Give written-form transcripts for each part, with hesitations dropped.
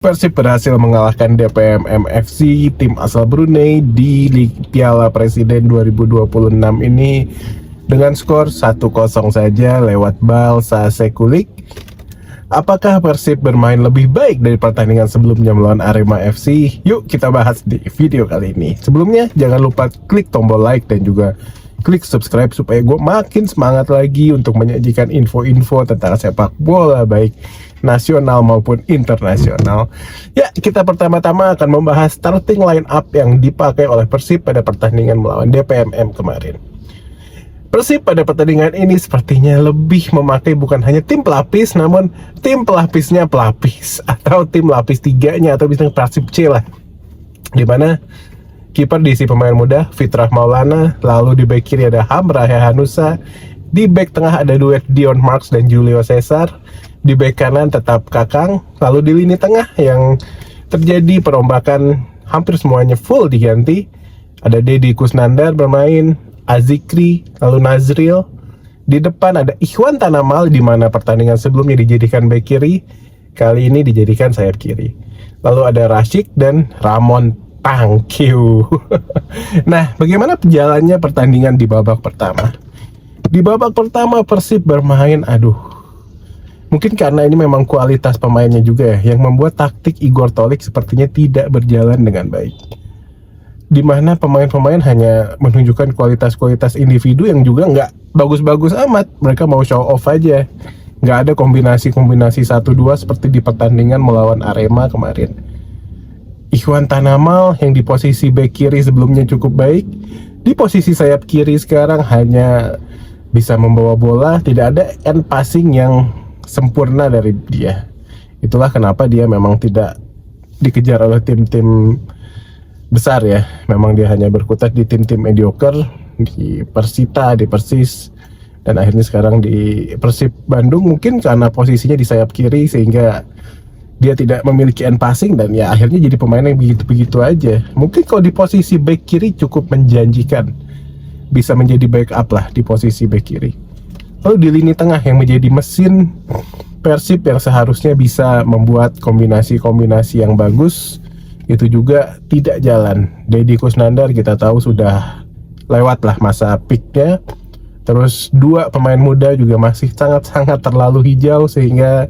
Persib berhasil mengalahkan DPMM FC, tim asal Brunei di Piala Presiden 2026 ini dengan skor 1-0 saja lewat Balsa Sekulik. Apakah Persib bermain lebih baik dari pertandingan sebelumnya melawan Arema FC? Yuk kita bahas di video kali ini. Sebelumnya jangan lupa klik tombol like dan juga klik subscribe supaya gue makin semangat lagi untuk menyajikan info-info tentang sepak bola baik nasional maupun internasional. Ya, kita pertama-tama akan membahas starting line up yang dipakai oleh Persib pada pertandingan melawan DPMM kemarin. Persib pada pertandingan ini sepertinya lebih memakai bukan hanya tim pelapis, namun tim pelapisnya pelapis atau tim lapis tiganya atau bisa Persib C lah. Dimana kiper diisi pemain muda Fitrah Maulana, lalu di bek kiri ada Hamra Hanusa, di bek tengah ada duet Dion Marks dan Julio Cesar, di bek kanan tetap Kakang, lalu di lini tengah yang terjadi perombakan hampir semuanya full diganti. Ada Deddy Kusnandar bermain, Azikri, lalu Nazril. Di depan ada Ikhwan Tanamal, di mana pertandingan sebelumnya dijadikan bek kiri, kali ini dijadikan sayap kiri. Lalu ada Rashid dan Ramon Tangkiu. Nah, bagaimana jalannya pertandingan di babak pertama? Di babak pertama Persib bermain, mungkin karena ini memang kualitas pemainnya juga ya, yang membuat taktik Igor Tolik sepertinya tidak berjalan dengan baik. Dimana pemain-pemain hanya menunjukkan kualitas-kualitas individu yang juga nggak bagus-bagus amat. Mereka mau show off aja. Nggak ada kombinasi-kombinasi 1-2 seperti di pertandingan melawan Arema kemarin. Ikhwan Tanamal yang di posisi bek kiri sebelumnya cukup baik, di posisi sayap kiri sekarang hanya bisa membawa bola, tidak ada end passing yang sempurna dari dia. Itulah kenapa dia memang tidak dikejar oleh tim-tim besar ya. Memang dia hanya berkutat di tim-tim mediocre, di Persita, di Persis, dan akhirnya sekarang di Persib Bandung, mungkin karena posisinya di sayap kiri sehingga dia tidak memiliki end passing dan ya akhirnya jadi pemain yang begitu-begitu aja. Mungkin kalau di posisi back kiri cukup menjanjikan, bisa menjadi backup lah di posisi back kiri. Lalu di lini tengah yang menjadi mesin Persib yang seharusnya bisa membuat kombinasi-kombinasi yang bagus, itu juga tidak jalan. Deddy Kusnandar kita tahu sudah lewat lah masa peaknya. Terus dua pemain muda juga masih sangat-sangat terlalu hijau sehingga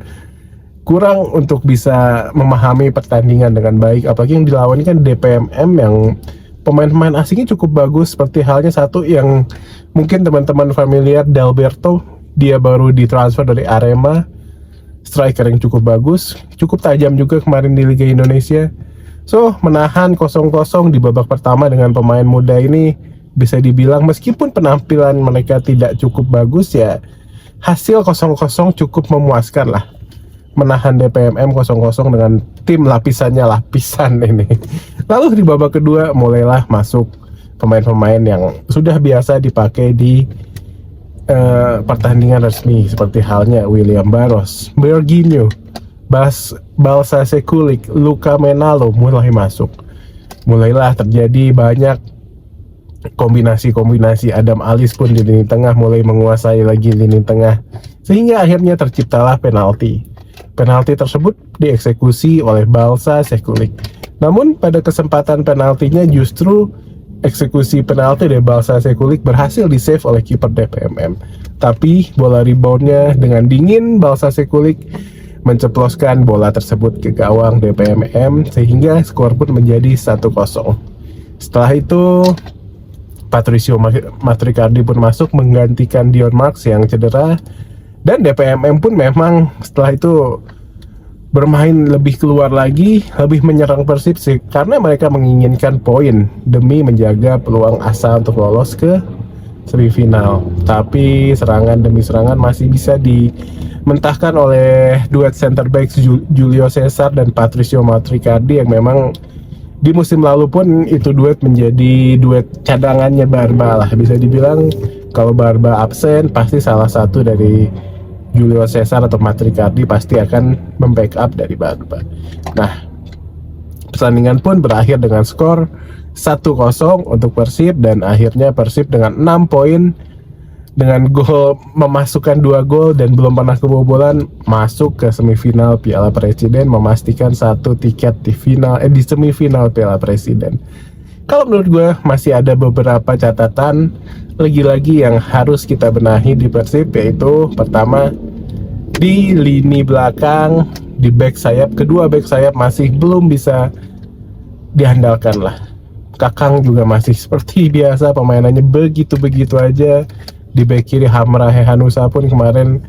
kurang untuk bisa memahami pertandingan dengan baik. Apalagi yang dilawan kan DPMM yang pemain-pemain asingnya cukup bagus, seperti halnya satu yang mungkin teman-teman familiar, Dalberto. Dia baru ditransfer dari Arema, striker yang cukup bagus, cukup tajam juga kemarin di Liga Indonesia. So, menahan 0-0 di babak pertama dengan pemain muda ini bisa dibilang meskipun penampilan mereka tidak cukup bagus ya, hasil 0-0 cukup memuaskan lah. Menahan DPMM 0-0 dengan tim lapisan ini. Lalu di babak kedua mulailah masuk pemain-pemain yang sudah biasa dipakai di pertandingan resmi, seperti halnya William Barros, Berginho, Balsa Sekulik, Luka Menalo mulai masuk. Mulailah terjadi banyak kombinasi-kombinasi. Adam Alis pun di lini tengah mulai menguasai lagi lini tengah, sehingga akhirnya terciptalah penalti. Penalti tersebut dieksekusi oleh Balsa Sekulik. Namun pada kesempatan penaltinya justru eksekusi penalti dari Balsa Sekulik berhasil di-save oleh kiper DPMM. Tapi bola reboundnya dengan dingin Balsa Sekulik menceploskan bola tersebut ke gawang DPMM sehingga skor pun menjadi 1-0. Setelah itu Patricio Matricardi pun masuk menggantikan Dion Marks yang cedera. Dan DPMM pun memang setelah itu bermain lebih keluar lagi, lebih menyerang Persib sih, karena mereka menginginkan poin demi menjaga peluang asa untuk lolos ke semifinal. Tapi serangan demi serangan masih bisa dimentahkan oleh duet center backs Julio Cesar dan Patricio Matricardi yang memang di musim lalu pun itu duet menjadi duet cadangannya Barba lah. Bisa dibilang kalau Barba absen pasti salah satu dari Julio Cesar atau Matricardi pasti akan membackup dari Barba. Nah, pertandingan pun berakhir dengan skor 1-0 untuk Persib dan akhirnya Persib dengan 6 poin dengan gol memasukkan 2 gol dan belum pernah kebobolan, masuk ke semifinal Piala Presiden, memastikan 1 tiket di di semifinal Piala Presiden. Kalau menurut gue masih ada beberapa catatan lagi-lagi yang harus kita benahi di Persib, yaitu pertama di lini belakang, di back sayap, kedua back sayap masih belum bisa diandalkan lah. Kakang juga masih seperti biasa pemainannya begitu-begitu aja. Di back kiri Hamra Hehanusa pun kemarin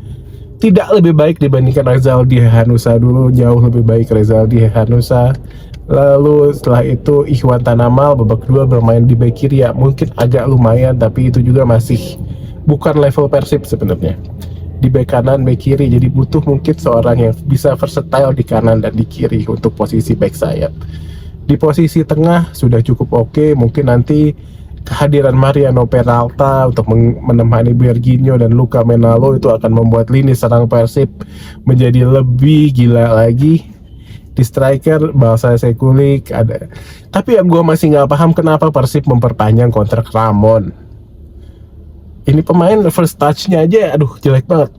tidak lebih baik dibandingkan Rezaldi Hehanusa dulu, jauh lebih baik Rezaldi Hehanusa. Lalu setelah itu Ikhwan Tanamal babak kedua bermain di back kiri, ya mungkin agak lumayan, tapi itu juga masih bukan level Persib sebenarnya. Di back kanan, back kiri, jadi butuh mungkin seorang yang bisa versatile di kanan dan di kiri untuk posisi back sayap. Di posisi tengah sudah cukup oke, mungkin nanti kehadiran Mariano Peralta untuk menemani Berginho dan Luka Menalo itu akan membuat lini serang Persib menjadi lebih gila lagi. Di striker Balsa Sekulik ada, tapi yang gue masih nggak paham kenapa Persib memperpanjang kontrak Ramon. Ini pemain first touch-nya aja aduh jelek banget.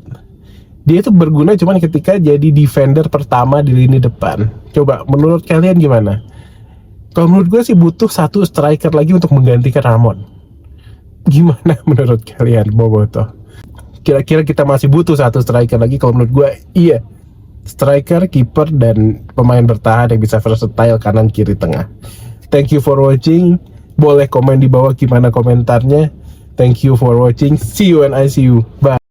Dia itu berguna cuman ketika jadi defender pertama di lini depan. Coba menurut kalian gimana? Kalau menurut gue sih butuh 1 striker lagi untuk menggantikan Ramon. Gimana menurut kalian, Boboto? Kira-kira kita masih butuh 1 striker lagi? Kalau menurut gue iya. Striker, kiper, dan pemain bertahan yang bisa versatile kanan, kiri, tengah. Thank you for watching. Boleh komen di bawah gimana komentarnya. Thank you for watching. See you and I see you. Bye.